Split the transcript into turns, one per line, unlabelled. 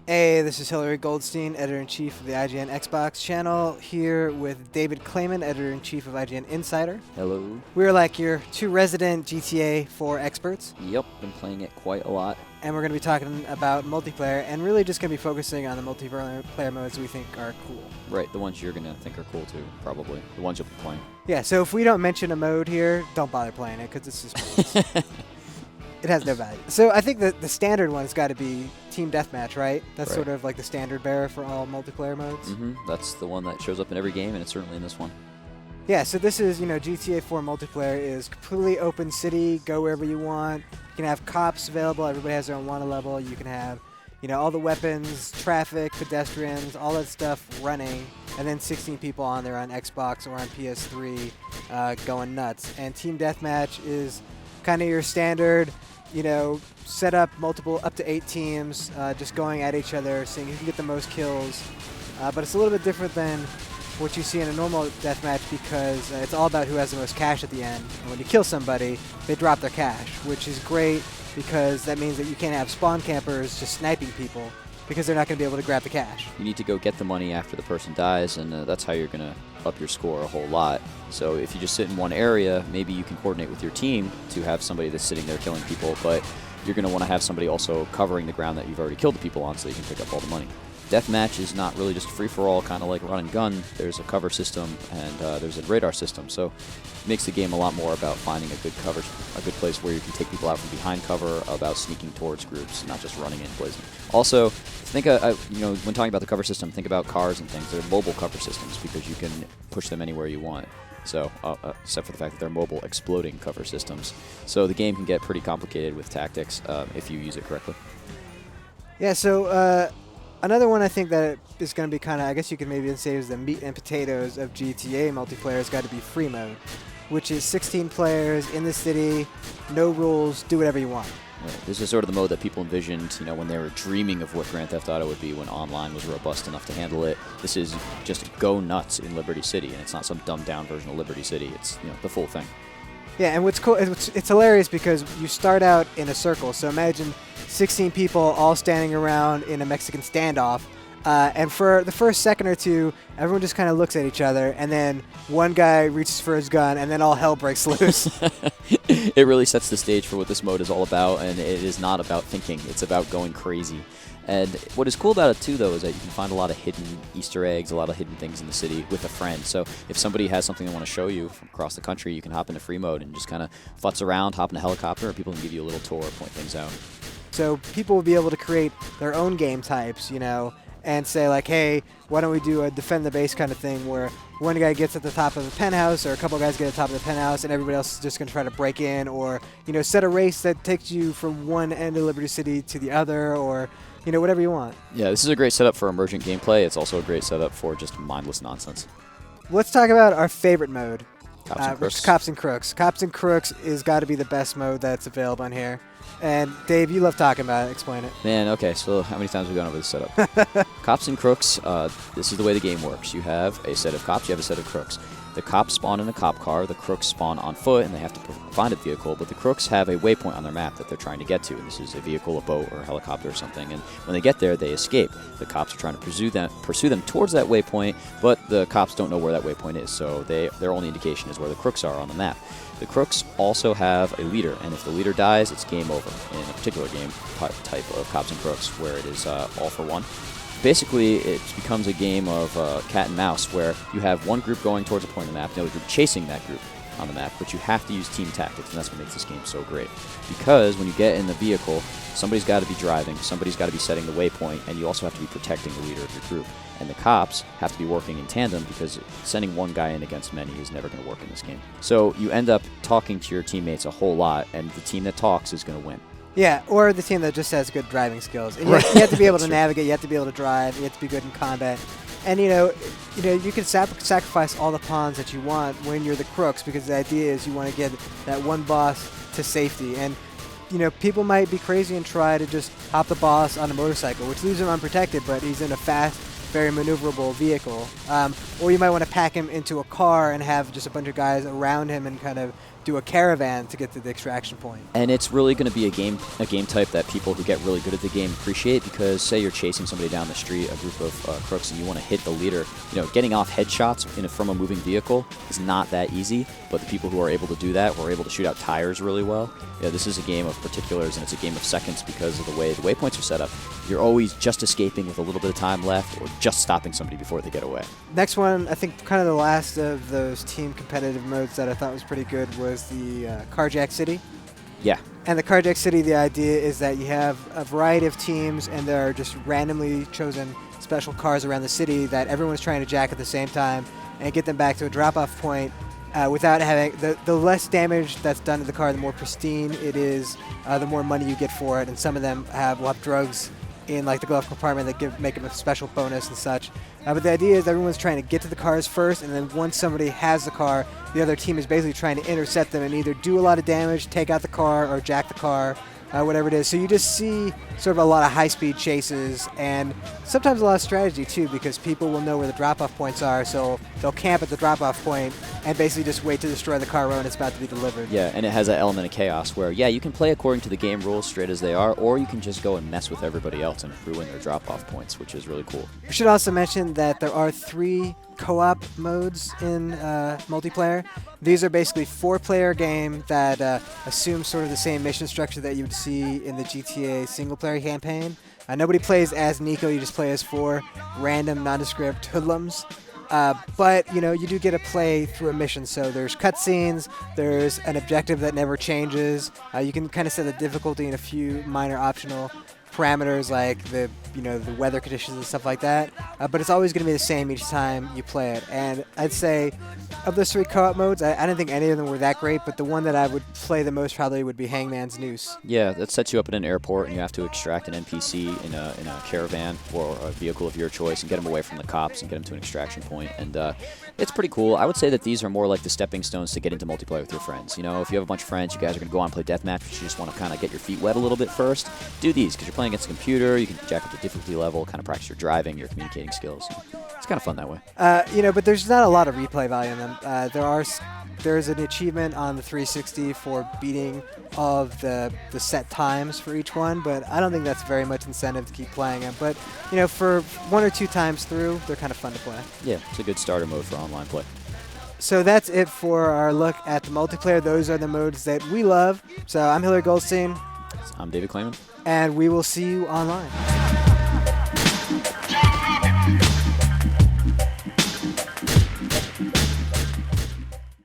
Hey, this is Hillary Goldstein, Editor-in-Chief of the IGN Xbox channel, here with David Clayman, Editor-in-Chief of IGN Insider.
Hello.
We're like your two resident GTA 4 experts.
Yep, been playing it quite a lot.
And we're going to be talking about multiplayer, and really just going to be focusing on the multiplayer modes we think are cool.
Right, the ones you're going to think are cool too, probably. The ones you'll be playing.
Yeah, so if we don't mention a mode here, don't bother playing it, because it's just modes. It has no value. So I think that the standard one's got to be Team Deathmatch, right? That's
right.
Sort of like the standard bearer for all multiplayer modes.
Mm-hmm. That's the one that shows up in every game, and it's certainly in this one.
Yeah, so this is, GTA 4 multiplayer is completely open city, go wherever you want. You can have cops available, everybody has their own wanted level. You can have, all the weapons, traffic, pedestrians, all that stuff running. And then 16 people on there on Xbox or on PS3 going nuts. And Team Deathmatch is kind of your standard, set up multiple, up to 8 teams, just going at each other, seeing who can get the most kills. But it's a little bit different than what you see in a normal deathmatch because it's all about who has the most cash at the end. And when you kill somebody, they drop their cash, which is great because that means that you can't have spawn campers just sniping people because they're not going to be able to grab the cash.
You need to go get the money after the person dies, and that's how you're going to up your score a whole lot. So if you just sit in one area, maybe you can coordinate with your team to have somebody that's sitting there killing people, but you're going to want to have somebody also covering the ground that you've already killed the people on so you can pick up all the money. Deathmatch is not really just a free-for-all, kind of like run and gun. There's a cover system and there's a radar system, so it makes the game a lot more about finding a good cover, a good place where you can take people out from behind cover, about sneaking towards groups, not just running in blazing. Also, think, when talking about the cover system, think about cars and things. They're mobile cover systems because you can push them anywhere you want. So, except for the fact that they're mobile exploding cover systems. So the game can get pretty complicated with tactics if you use it correctly.
Yeah, so another one I think that is going to be kind of, I guess you could maybe say is the meat and potatoes of GTA multiplayer has got to be free mode, which is 16 players in the city, no rules, do whatever you want.
Right. This is sort of the mode that people envisioned, when they were dreaming of what Grand Theft Auto would be when online was robust enough to handle it. This is just go nuts in Liberty City, and it's not some dumbed-down version of Liberty City. It's the full thing.
Yeah, and what's cool, it's hilarious because you start out in a circle. So imagine 16 people all standing around in a Mexican standoff. And for the first second or two, everyone just kind of looks at each other, and then one guy reaches for his gun, and then all hell breaks loose.
It really sets the stage for what this mode is all about, and it is not about thinking. It's about going crazy. And what is cool about it, too, though, is that you can find a lot of hidden Easter eggs, a lot of hidden things in the city with a friend. So if somebody has something they want to show you from across the country, you can hop into free mode and just kind of futz around, hop in a helicopter, and people can give you a little tour, point things out.
So people will be able to create their own game types, and say like, hey, why don't we do a defend the base kind of thing where one guy gets at the top of the penthouse or a couple guys get at the top of the penthouse and everybody else is just going to try to break in, or, set a race that takes you from one end of Liberty City to the other, or, whatever you want.
Yeah, this is a great setup for emergent gameplay. It's also a great setup for just mindless nonsense.
Let's talk about our favorite mode.
Cops and Crooks.
Cops and Crooks. Cops and Crooks is got to be the best mode that's available on here. And Dave, you love talking about it. Explain it.
Man, okay, so how many times have we gone over this setup? Cops and Crooks, this is the way the game works. You have a set of cops, you have a set of crooks. The cops spawn in a cop car, the crooks spawn on foot, and they have to find a vehicle, but the crooks have a waypoint on their map that they're trying to get to, and this is a vehicle, a boat, or a helicopter or something, and when they get there, they escape. The cops are trying to pursue them towards that waypoint, but the cops don't know where that waypoint is, so their only indication is where the crooks are on the map. The crooks also have a leader, and if the leader dies, it's game over in a particular game type of Cops and Crooks, where it is all for one. Basically, it becomes a game of cat and mouse, where you have one group going towards a point on the map, another group chasing that group on the map, but you have to use team tactics, and that's what makes this game so great. Because when you get in the vehicle, somebody's got to be driving, somebody's got to be setting the waypoint, and you also have to be protecting the leader of your group. And the cops have to be working in tandem because sending one guy in against many is never going to work in this game. So you end up talking to your teammates a whole lot, and the team that talks is going to win.
Yeah, or the team that just has good driving skills. And you have to be able to navigate, you have to be able to drive, you have to be good in combat. And you can sacrifice all the pawns that you want when you're the crooks, because the idea is you want to get that one boss to safety. And people might be crazy and try to just hop the boss on a motorcycle, which leaves him unprotected, but he's in a fast, very maneuverable vehicle. Or you might want to pack him into a car and have just a bunch of guys around him and kind of do a caravan to get to the extraction point.
And it's really going to be a game type that people who get really good at the game appreciate, because say you're chasing somebody down the street, a group of crooks, and you want to hit the leader. Getting off headshots from a moving vehicle is not that easy, but the people who are able to do that, or are able to shoot out tires really well, this is a game of particulars, and it's a game of seconds because of the way the waypoints are set up. You're always just escaping with a little bit of time left, or just stopping somebody before they get away.
Next one, I think kind of the last of those team competitive modes that I thought was pretty good was the Carjack City.
Yeah.
And the Carjack City, the idea is that you have a variety of teams, and there are just randomly chosen special cars around the city that everyone's trying to jack at the same time and get them back to a drop-off point without having the less damage that's done to the car, the more pristine it is, the more money you get for it. And some of them will have drugs in like the glove compartment that make them a special bonus and such. But the idea is everyone's trying to get to the cars first, and then once somebody has the car, the other team is basically trying to intercept them and either do a lot of damage, take out the car, or jack the car, whatever it is. So you just see sort of a lot of high-speed chases, and sometimes a lot of strategy too, because people will know where the drop-off points are, so they'll camp at the drop-off point and basically just wait to destroy the car when it's about to be delivered.
Yeah, and it has that element of chaos where, you can play according to the game rules straight as they are, or you can just go and mess with everybody else and ruin their drop-off points, which is really cool.
We should also mention that there are 3 co-op modes in multiplayer. These are basically 4-player game that assume sort of the same mission structure that you would see in the GTA single-player campaign. Nobody plays as Nico, you just play as 4 random nondescript hoodlums. But, you do get to play through a mission, so there's cutscenes, there's an objective that never changes. You can kind of set the difficulty in a few minor optional parameters like the weather conditions and stuff like that, but it's always going to be the same each time you play it. And I'd say of those 3 co-op modes, I don't think any of them were that great, but the one that I would play the most probably would be Hangman's Noose.
Yeah, that sets you up at an airport, and you have to extract an NPC in a caravan or a vehicle of your choice and get them away from the cops and get them to an extraction point. And it's pretty cool. I would say that these are more like the stepping stones to get into multiplayer with your friends. If you have a bunch of friends, you guys are going to go on and play Deathmatch, but you just want to kind of get your feet wet a little bit first, do these, because you're playing against a computer, you can jack up the difficulty level, kind of practice your driving, your communicating skills. It's kind of fun that way.
But there's not a lot of replay value in them. There's an achievement on the 360 for beating all of the set times for each one, but I don't think that's very much incentive to keep playing them. But, for 1 or 2 times through, they're kind of fun to play.
Yeah, it's a good starter mode for online play.
So that's it for our look at the multiplayer. Those are the modes that we love. So I'm Hillary Goldstein.
I'm David Clayman.
And we will see you online.